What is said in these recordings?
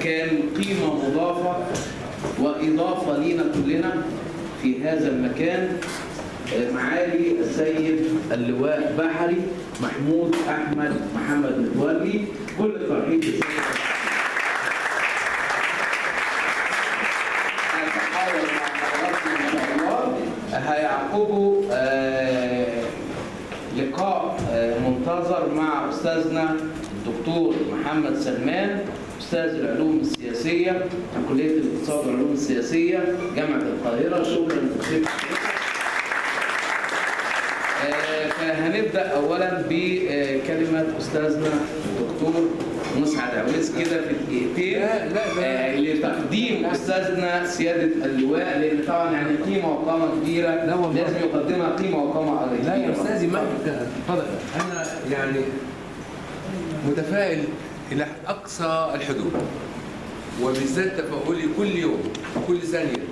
كان قيمة مضافة وإضافة لينا كلنا في هذا المكان معالي السيد اللواء بحري محمود أحمد محمد متولي. كل الترحيب بالسيد. هنحاول مع حضراتكم إن شاء الله هيعقبوا لقاء منتظر مع أستاذنا الدكتور محمد سلمان أستاذ العلوم السياسية في كلية الاقتصاد والعلوم السياسية جامعة القاهرة. شكرا لتشريف فهنبدأ أولا بكلمة أستاذنا الدكتور مسعد عويس كده في دقيقتين لتقديم أستاذنا سيادة اللواء، لأن طبعا يعني قيمة وقامة كبيرة لازم يقدمها قيمة وقامة كبيرة. لا يا أستاذي ما اتفضل. أنا يعني متفائل إلى أقصى الحدود، وبالذات تفاؤلي كل يوم وكل ثانية،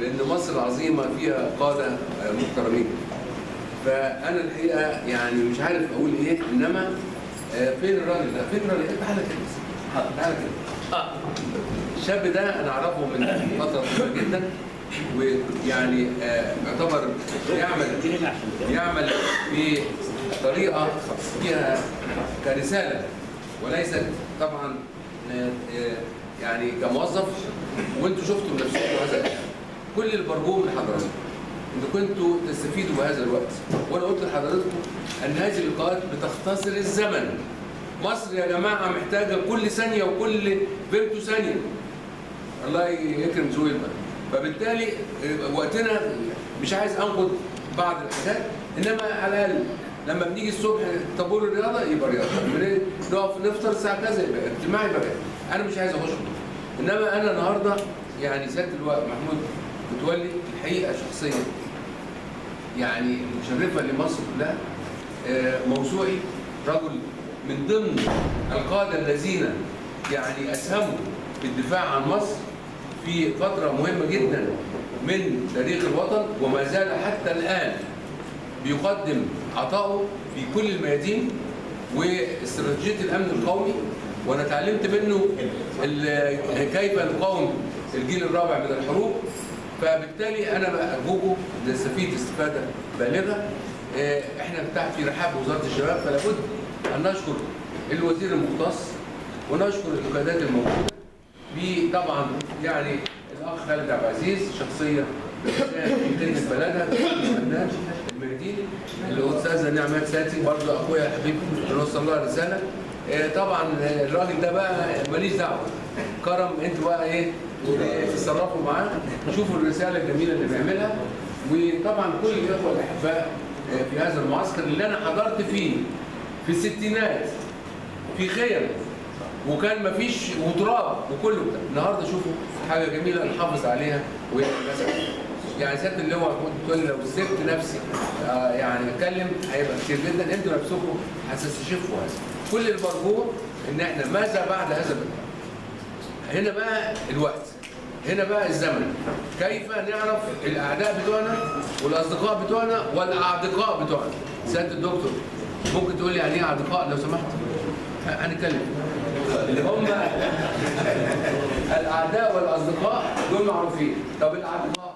لأن مصر العظيمة فيها قادة محترمين. فأنا الحقيقة يعني مش عارف أقول إيه، إنما فين الراجل ده؟ فين الراجل؟ تعالى كده. تعالى كده. الشاب ده أنا أعرفه من فترة طويلة جدا، ويعني يعتبر يعمل بطريقة فيها كرسالة وليست طبعا يعني كموظف. وانتوا شفتوا بنفسكم هذا الكلام. كل اللي برجوه من حضراتكم ان كنتوا تستفيدوا بهذا الوقت، وانا قلت لحضراتكم ان هذه اللقاءات بتختصر الزمن. مصر يا جماعه محتاجه كل ثانيه وكل فيمتو ثانيه. الله يكرم زويلنا. فبالتالي وقتنا مش عايز انقد بعض الحاجات، انما على الاقل لما بنيجي الصبح طابور الرياضه يبقى رياضه، نقف نفطر الساعه كذا يبقى اجتماعي يبقى. انا مش عايز اخش، انما انا النهارده يعني سياده اللواء محمود متولي الحقيقه شخصيه يعني مشرفه لمصر كلها. موسوعي، رجل من ضمن القاده الذين يعني اسهموا في الدفاع عن مصر في فتره مهمه جدا من تاريخ الوطن، وما زال حتى الان بيقدم عطائه في كل الميادين واستراتيجيه الامن القومي. وانا اتعلمت منه كيف نقاوم الجيل الرابع من الحروب. فبالتالي انا ارجوكم نستفيد استفاده بالغه. احنا في رحاب وزاره الشباب، فلا بد ان نشكر الوزير المختص ونشكر القيادات الموجوده، طبعا يعني الاخ خالد عبد العزيز شخصيه في خدمه بلدها الفنان المهدي، الاستاذه نعمات ساتي برضه اخويا حبيبي بنوصل لها رساله. طبعا الراجل ده بقى ماليش دعوه، كرم انتوا بقى ايه تتصرفوا معاه، شوفوا الرساله الجميله اللي بيعملها. وطبعا كل الاخوه الاحباء في هذا المعسكر اللي انا حضرت فيه في الستينات في خير، وكان مفيش وتراب وكله بتاع. النهارده شوفوا حاجه جميله نحافظ عليها وهي المسألة. يعني سياده اللواء كنت لو سبت نفسي يعني اتكلم هيبقى كتير جدا. انتوا نفسكم هتستشفوا هذا. كل اللي برجوه ان احنا ماذا بعد هذا البلد. هنا بقى الوقت، هنا بقى الزمن. كيف نعرف الاعداء بتوعنا والاصدقاء بتوعنا والاعدقاء بتوعنا. سياده الدكتور ممكن تقول لي يعني ايه اعدقاء لو سمحت؟ هنتكلم. اللي هم الاعداء والاصدقاء دول معروفين. طب الاعدقاء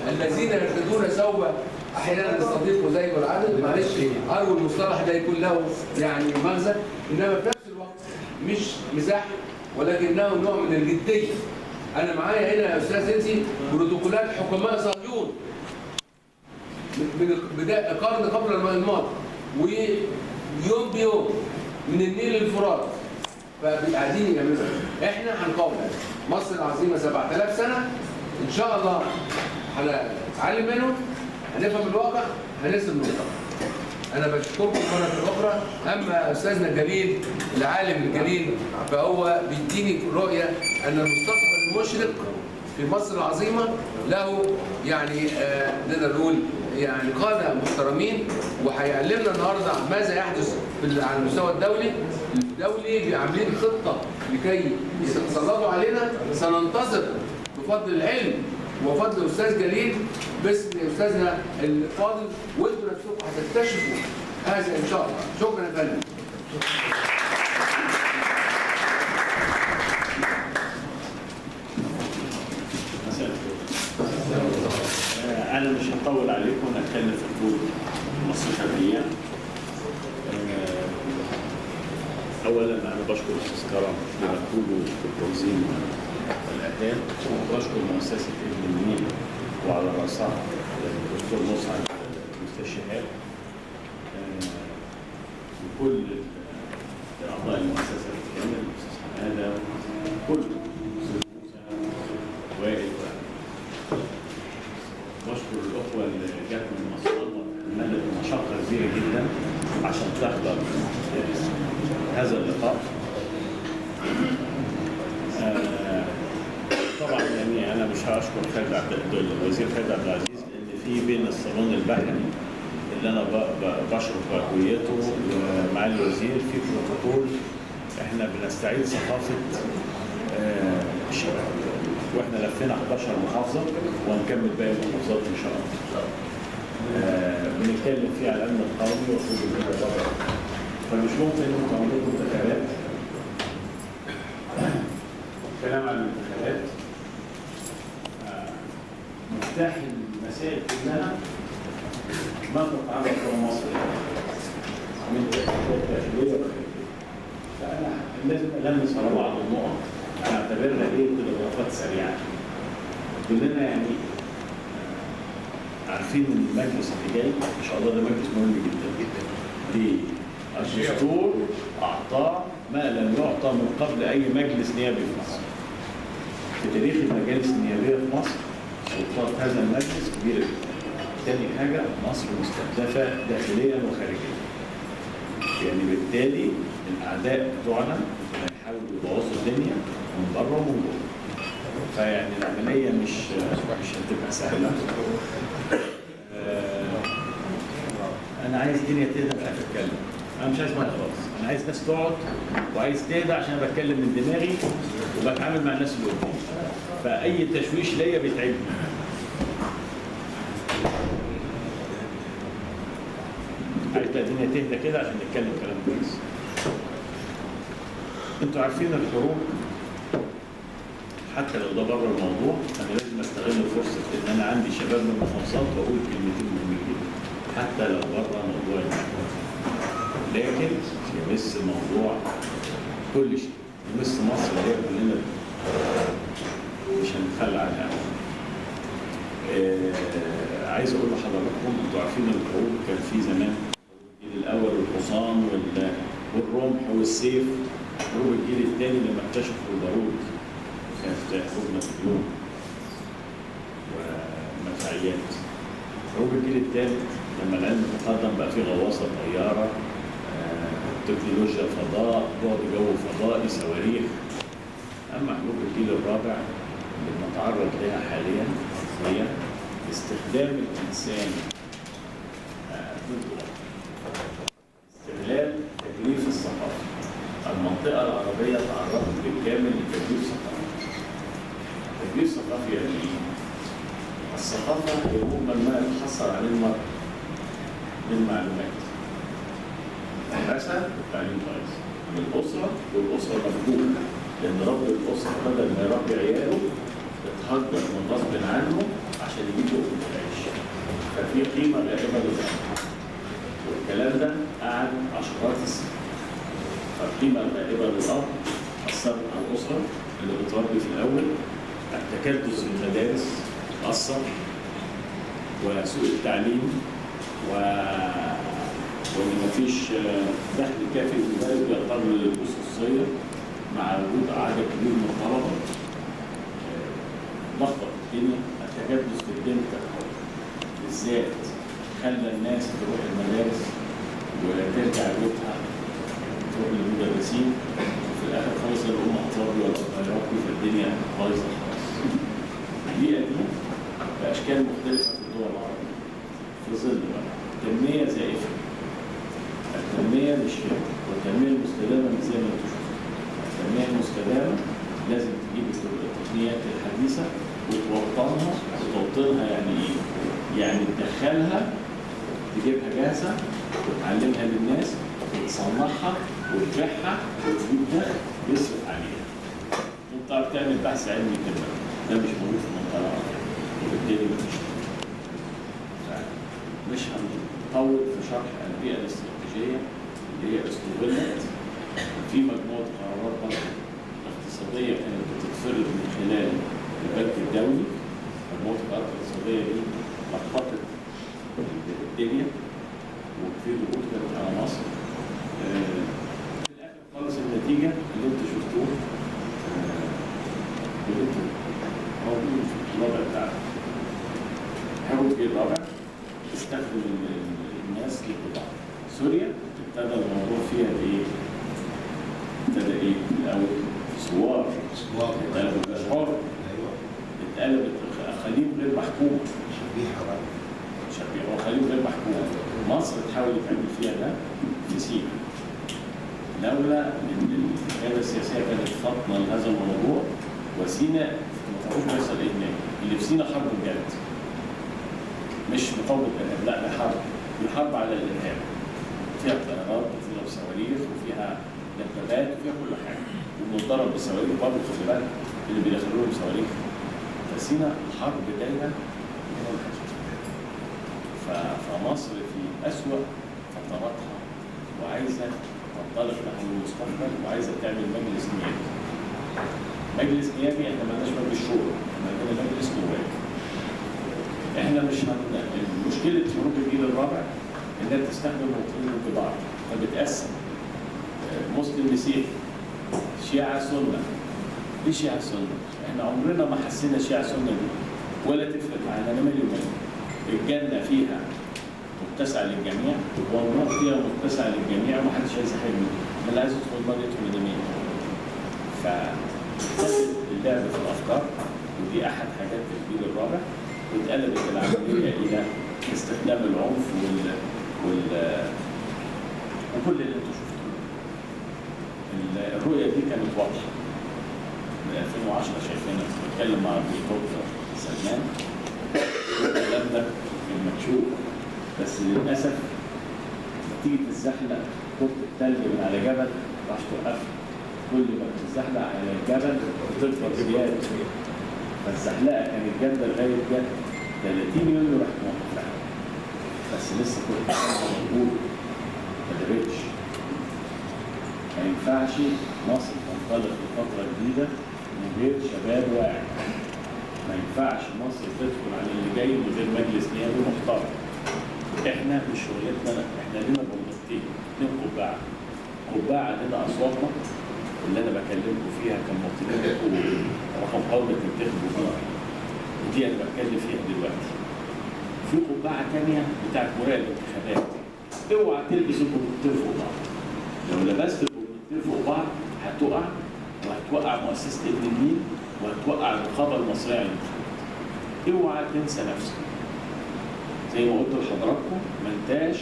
الذين يرتدون ثوب احيانا الصديق وزي والعدل. معلش ارجو المصطلح ده يكون له يعني مغزى، انما في نفس الوقت مش مزاح ولكنه نوع من الجديه. انا معايا هنا يا استاذ انسي بروتوكولات حكماء صهيون من بدايه القرن قبل الماضي، ويوم بيوم من النيل للفرات. فعايزين يعملوا احنا هنقاوم مصر العظيمه 7000 سنه ان شاء الله. هنتعلم منهم، هنفهم الواقع، هنسلم المستقبل. انا بشكركم مره اخرى. اما استاذنا الجليل العالم الجليل فهو بيديني رؤيه ان المستقبل المشرق في مصر العظيمه له يعني نقدر نقول يعني قاده محترمين، وهيعلمنا النهارده ماذا يحدث على المستوى الدولي. عاملين خطه لكي يتسلطوا علينا. سننتظر بفضل العلم وفضل الاستاذ جليل باسم استاذنا الفاضل، وانتوا نفسكم هتكتشفوا هذا ان شاء الله. شكرا يا فندم. هنتكلم في طول 15 دقيقة. أولا أنا بشكر الأستاذ كرم بمجهوده في التنظيم والإعداد، وبشكر مؤسسة ابن النيل وعلى رأسها الدكتور مسعد مستر شهاب، وكل أعضاء المؤسسة بالكامل، الأستاذ حمادة وكل وائل. بشكر الأخوة اللي جت من أسوان وعملت مشقة كبيرة جدا عشان تحضر هذا اللقاء. طبعا يعني أنا مش هشكر الوزير خالد عبد العزيز، لأن في بين الصالون البحري اللي أنا بشرف بقويته ومعالي الوزير في بروتوكول إحنا بنستعيد ثقافة الشباب، واحنا لفينا 11 محافظه وهنكمل باقي المحافظات ان شاء الله. بنتكلم فيه على الامن القومي وحدود البلد، فمش ممكن انتوا تعملوا انتخابات. كلام عن الانتخابات، مفتاح المسائل كلها ما تتعرض في مصر من انتخابات داخليه وخارجيه. فانا لازم المس على بعض النقط انا اعتبرها تلغرافات سريعه. كلنا يعني عارفين ان المجلس اللي جاي ان شاء الله ده مجلس مهم جدا جدا. ليه؟ الدستور اعطاه ما لم يعطى من قبل اي مجلس نيابي في مصر. في تاريخ المجالس النيابيه في مصر سلطات هذا المجلس كبيره جدا. ثاني حاجه مصر مستهدفه داخليا وخارجيا. يعني بالتالي الاعداء بتوعنا هيحاولوا يبوظوا الدنيا من بره ومن جوه. فيعني العمليه مش هتبقى سهله. انا عايز الدنيا تهدى، مش عايز اتكلم. انا مش عايز ميه خالص، انا عايز ناس تقعد وعايز تهدى عشان انا بتكلم من دماغي وبتعامل مع الناس اللي قدامي. فاي تشويش ليا بيتعبني. عايز الدنيا تهدى كده عشان نتكلم كلام كويس. انتوا عارفين الحروب حتى لو ده بره الموضوع انا لازم استغل فرصه ان انا عندي شباب من المحافظات واقول كلمتين مهمين جدا حتى لو بره موضوع المحور. لكن يمس موضوع كل شيء، يمس مصر اللي هي كلنا مش هنتخلى عنها. عايز اقول لحضراتكم انتوا عارفين الحروب كان في زمان الجيل الاول الحصان والرمح والسيف. حروب الجيل الثاني لما اكتشفوا البارود كانت حروب نابليون ومدفعيات. حروب الجيل الثالث لما العلم تقدم بقى في غواصه طياره، تكنولوجيا فضاء، بعد جو فضائي، صواريخ. اما حروب الجيل الرابع اللي بنتعرض لها حاليا هي استخدام الانسان ضد استغلال تكليف الثقافه. المنطقه العربيه تعرضت بالكامل لتكليف ثقافي. تكليف ثقافي يعني ايه؟ الثقافه هي مجمل ما يتحصل عليه المرء من معلومات. المدرسه والتعليم كويس. من الاسره والاسره مفهومه، لان رب الاسره بدل ما يربي عياله اتهجر من غصب عنه عشان يجيب لقمه العيش. ففي قيمه غائبه للأب. والكلام ده قعد عشرات السنين. فالقيمه الغائبه للاب اثرت على الاسره اللي بتربي في الاول. التكدس في المدارس اثر، وسوء التعليم، وان مفيش دخل كافي للبلد بيضطر للخصوصيه مع وجود عدد كبير من الطلبه. لخبط الدنيا. التكدس في الدنيا بالذات خلى الناس تروح المدارس وترجع بيوتها تروح للمدرسين، وفي الاخر خالص الام هتربي ولا هتربي، فالدنيا بايظه خالص. البيئه دي باشكال مختلفه في الدول العربيه في ظل بقى تنميه زائفه. التنميه مش كده، والتنميه المستدامه مش زي ما انتم شفتوا. التنميه المستدامه لازم تجيب التقنيات الحديثه وتوطنها. وتوطنها يعني ايه؟ يعني تدخلها، تجيبها جاهزه وتعلمها للناس وتصنعها وتبيعها وتجيب دخل يصرف عليها. انت بتعرف تعمل بحث علمي كده، ده مش موجود في المنطقه العربيه، وبالتالي مفيش. مش هنطول في شرح البيئة الاستراتيجية اللي هي استغلت في مجموعة قرارات برضه اقتصادية كانت بتتفرض من خلال البنك الدولي. مجموعة القرارات الاقتصادية دي لخبطت الدنيا وفي ضغوط كانت على مصر. في الآخر خالص النتيجة اللي انتوا شفتوه اللي انتوا موجود في الوضع بتاعنا. حاول في الرابع استخدم الناس للقطاع. سوريا ابتدى الموضوع فيها بايه؟ ابتدى ايه؟ الاول سوار اتقلبت اشهار اتقلبت اقاليم غير محكومه شبيحه واقاليم غير محكومه. مصر تحاول تعمل فيها ده في سينا لولا ان القياده السياسيه كانت فاطمه لهذا الموضوع وسينا ما تعرفوش بيحصل ايه هناك. اللي في سينا حرب بجد مش مقاومه الارهاب، لا ده حرب. دي حرب على الارهاب فيها طيارات وفيها صواريخ وفيها دبابات وفيها كل حاجه وبنضرب بالصواريخ برضه. خلي بالك اللي بيدخلوا لهم صواريخ. فسينا حرب دايره فمصر في اسوأ فتراتها وعايزه تنطلق نحو المستقبل وعايزه تعمل مجلس نيابي. مجلس نيابي احنا ما عندناش مجلس شورى، احنا عندنا مجلس نواب. احنا مش مشكله شروط الجيل الرابع انها تستخدم المواطنين ضد بعض فبتقسم مسلم مسيحي شيعه سنه. ايه شيعه سنه؟ احنا عمرنا ما حسينا شيعه سنه دي ولا تفرق معانا. انا مالي ومالي. الجنه فيها متسعه للجميع والنار فيها متسعه للجميع ومحدش عايز حاجه منها. اللي عايز يدخل النار يدخل اليمين. اللعب في الافكار ودي احد حاجات الجيل الرابع واتقلبت العمليه الى استخدام العنف وكل اللي انتم شفتوه. الرؤيه دي كانت واضحه من 2010 شايفينها. بتكلم مع الدكتور سلمان الكلام ده كان مكشوف بس للاسف نتيجه الزحلق كرة الثلج من على جبل ما راحش توقفها. كل ما بتتزحلق على الجبل بتكبر زياده. فالزحلقه كانت جامده لغايه جد 30 يوم راح موقفها. بس لسه كنت موجود ما قدرتش. ما ينفعش مصر تنطلق لفتره جديده من غير شباب واعي. ما ينفعش مصر تدخل على اللي جاي من غير مجلس نيابي محترم. احنا مش شغلتنا، احنا لنا بلطتين 2 قبعه. قبعه لنا اصواتنا اللي انا بكلمكم فيها كمواطنين رقم قومي تنتخبوا فيها. ودي انا بتكلم فيها دلوقتي. في قبعه ثانيه بتاعت مراقب الانتخابات. اوعى تلبس البلطتين فوق بعض. لو لبست البلطتين فوق بعض هتقع وهتوقع مؤسسه ابن النيل وهتوقع النقابه المصريه للانتخابات. اوعى تنسى نفسك. زي ما قلت لحضراتكم ما انتاش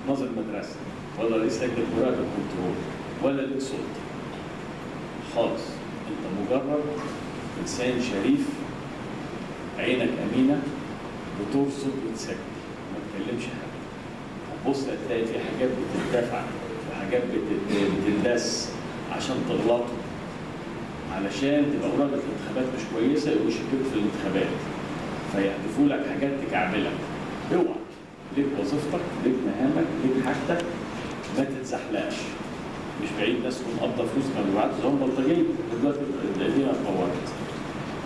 ناظر مدرسه ولا رئيس لجنه مراقبه الكنترول ولا ليك سلطه خالص. انت مجرد انسان شريف عينك امينه بترصد وتسجل ما تكلمش حاجه. هتبص هتلاقي في حاجات بتدفع وحاجات بتدس عشان تغلطوا علشان تبقى مراقبه الانتخابات مش كويسه يبقوا يشككوا في الانتخابات فيحدفوا لك حاجات تكعبلك. اوعى ليك وظيفتك ليك مهامك ليك حاجتك ما تتزحلقش. مش بعيد ناس تكون قبضه فلوس كانوا بيبعتوا زي البلطجيه دلوقتي الدنيا اتطورت.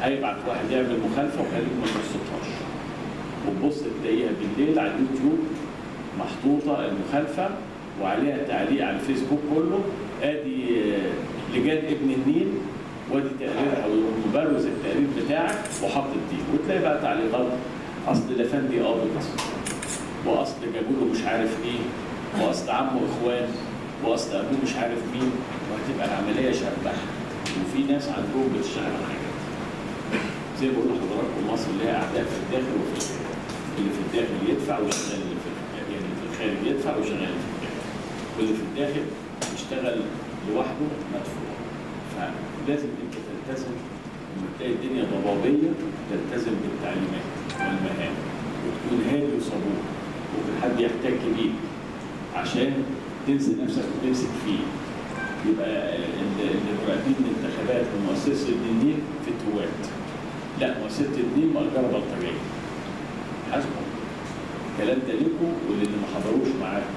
هيبعت واحد يعمل مخالفه وخليك ما ترصدهاش. وتبص تلاقيها بالليل على اليوتيوب محطوطه المخالفه وعليها تعليق على الفيسبوك كله ادي لجان ابن النيل وادي تقريرها ومبروز التقرير بتاعك وحط دي وتلاقي بقى تعليقات اصل الافندي قابض واصل جابوا له مش عارف ايه واصل عمه اخوان واصل ابوه مش عارف مين وهتبقى العمليه شربحه. وفي ناس عندهم بتشتغل على حاجات زي ما بقول لحضراتكم مصر اللي هي اعداء في الداخل وفي الخارج. اللي في الداخل يدفع ويشغل اللي في الخارج يعني اللي في الخارج يدفع ويشغل اللي في الداخل. واللي في الداخل يشتغل لوحده مدفوع. فلازم انت تلتزم لما تلاقي الدنيا ضبابيه تلتزم بالتعليمات والمهام وتكون هادي وصبور وممكن حد يحتك بيك عشان تنسى نفسك وتمسك فيه. يبقى المراقبين الانتخابات من مؤسسه ابن النيل في التوات. لا مؤسسه النيل مأجره بلطجيه. حاسبهم الكلام ده لكم وللي ما حضروش معاكم.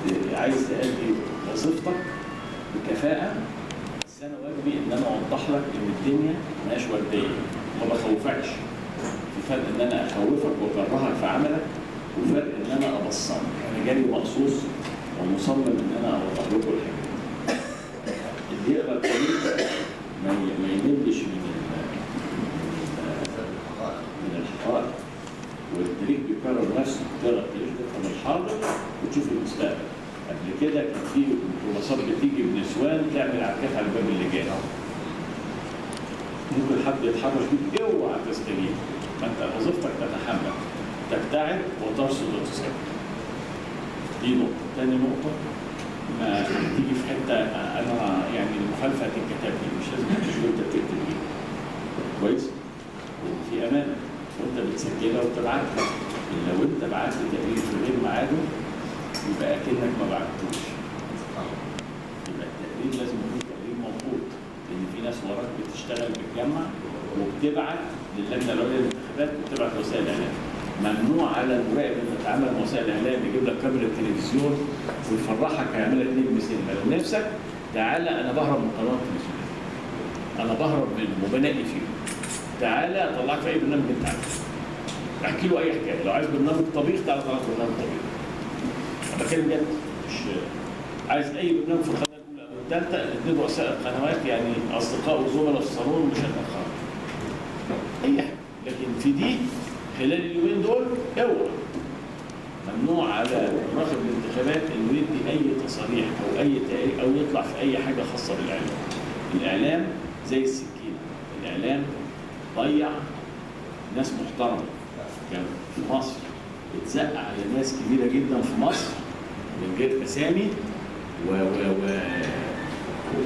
انت عايز تأدي وظيفتك بكفاءة، بس انا واجبي ان انا اوضح لك ان الدنيا ماهيش ورديه، ما بخوفكش. في فرق ان انا اخوفك واكرهك في عملك، وفرق ان انا ابصرك. انا جاي مخصوص ومصمم ان انا اوضح لكم الحاجه. اللي يقرا التاريخ ما يملش من الحقائق، والتاريخ بيكرر نفسه. تقرا التاريخ تفهم الحاضر وتشوف المستقبل. قبل كده كان في ميكروباصات بتيجي بنسوان تعمل عكات على باب اللجان. ممكن حد يتحرش بيك، اوعى تستجيب. ما انت وظيفتك تتحمل، تبتعد وترصد وتسكت. دي نقطة. تاني نقطة، ما تيجي في حتة أنا يعني المخالفة هتتكتب لي، مش لازم تشوف أنت بتكتب إيه. كويس؟ في أمانة وأنت بتسجلها وبتبعتها. لو أنت بعت تقرير في غير ميعاده يبقى أكنك ما بعتوش. يبقى التقرير لازم يكون تقرير موجود، لأن في ناس وراك بتشتغل بتجمع وبتبعت للجنة العليا للانتخابات وبتبعت وسائل إعلام. ممنوع على المراقب انه يتعامل مع وسائل الاعلام يجيب لك كاميرا تلفزيون ويفرحك هيعمل لك نجم سينما. لو نفسك تعالى، انا بهرب من قنوات التلفزيون، انا بهرب منهم وبنقي فيهم. تعالى اطلعك في اي برنامج انت عايزه، احكي له اي حكايه. لو عايز برنامج طبيخ تعالى اطلعك برنامج طبيخ. انا بتكلم جد، مش عايز اي برنامج في القناه الاولى او الثالثه. الاثنين رؤساء القنوات يعني اصدقاء وزملاء في الصالون مش هتاخر اي حاجه. لكن في دي خلال اليومين دول اوعى، ممنوع على راقب الانتخابات انه يدي اي تصاريح او اي تقرير او يطلع في اي حاجه خاصه بالاعلام. الاعلام زي السكينه، الاعلام ضيع ناس محترمه. كان في مصر اتزق على ناس كبيره جدا في مصر من غير اسامي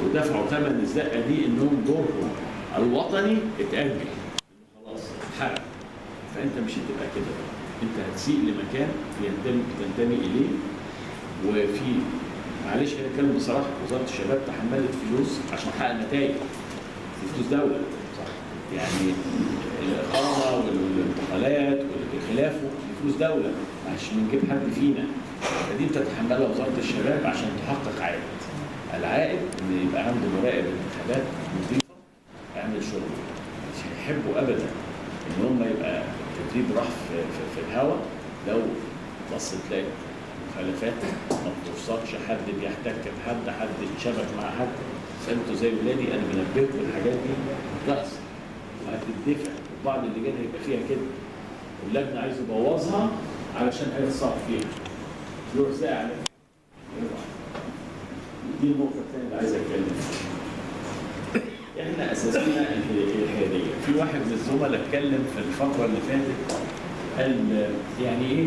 ودفعوا ثمن الزقه دي، انهم دورهم الوطني اتاجل، خلاص اتحرق. فانت مش هتبقى كده، انت هتسيء لمكان تنتمي اليه. وفي معلش انا اتكلم بصراحه، وزاره الشباب تحملت فلوس عشان تحقق نتائج، دي فلوس دوله صح، يعني الاقامه والانتقالات وخلافه دي فلوس دوله، مش من جيب حد فينا. فدي بتتحملها وزاره الشباب عشان تحقق عائد. العائد ان يبقى عنده مراقب انتخابات نظيفه يعمل شغله. مش هيحبوا ابدا ان هم يبقى التدريب راح في الهواء. لو بص تلاقي مخالفات ما بتوصلش، حد بيحتك بحد، حد يتشبك مع حد. فانتوا زي ولادي انا بنبهكم الحاجات دي بتحصل وهتدفع. بعض اللجان هيبقى فيها كده واللجنه عايز يبوظها علشان هيتصاب فيها، يروح زي عليها. دي النقطه الثانيه اللي عايز اتكلم فيها. احنا اساسنا الحياديه. في واحد من الزملاء اتكلم في الفتره اللي فاتت قال يعني ايه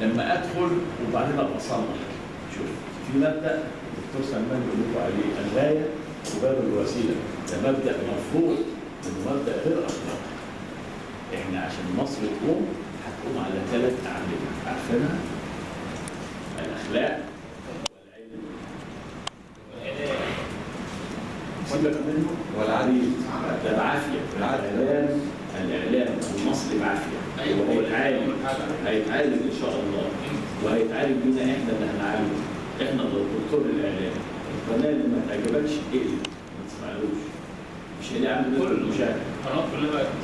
لما ادخل وبعدين ابقى اصلح. شوف في مبدا الدكتور سلمان بيقول لكم عليه الغايه تبرر الوسيله. ده مبدا مرفوض، انه مبدا غير اخلاقي. احنا عشان مصر تقوم هتقوم على 3 اعمده عارفينها؟ الاخلاق والعلم سيبك منه والعريض ده بعافيه. الاعلام المصري بعافيه. هيتعالج ان شاء الله، وهيتعالج بينا احنا اللي هنعالجه. احنا دكتور الاعلام. القناه اللي ما تعجبكش اقلب ما تسمعلوش، مش هيلاقي عنده نسبه مشاهده.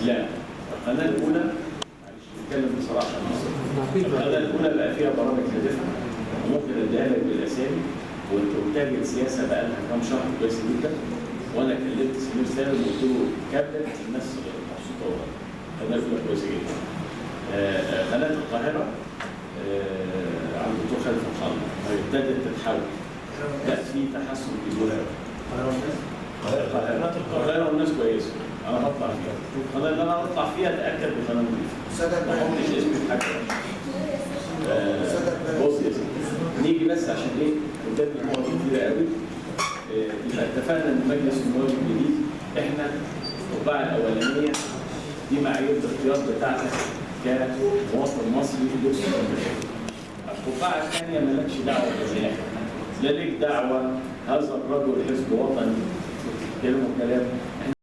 لا، القناه الاولى معلش نتكلم بصراحه عن مصر. القناه الاولى بقى فيها برامج هادفه وممكن اديها لك بالاسامي، وانت بتتاجر سياسه بقى لها كام شهر كويس جدا. وانا كلمت سمير سالم وقلت له كابتن الناس مبسوطه والله. قناه الاولى كويسه جدا. قناه القاهره عند الدكتور خالد فتحي ابتدت تتحول. لا في تحسن كبير. القاهره والناس كويسه، انا بطلع فيها. القناه اللي انا بطلع فيها اتاكد بقناه نظيفه. ما احطش اسمي في حاجه. بص يا سيدي، نيجي بس عشان ايه؟ قدامنا نقط كتيره قوي. يبقى اتفقنا ان مجلس النواب الجديد احنا القبعه الاولانيه دي معايير الاختيار بتاعتك كمواطن مصري يدرس القبعه الثانيه مالكش دعوه بذلك، لا ليك دعوه هذا الرجل حزب وطني كلمه كلام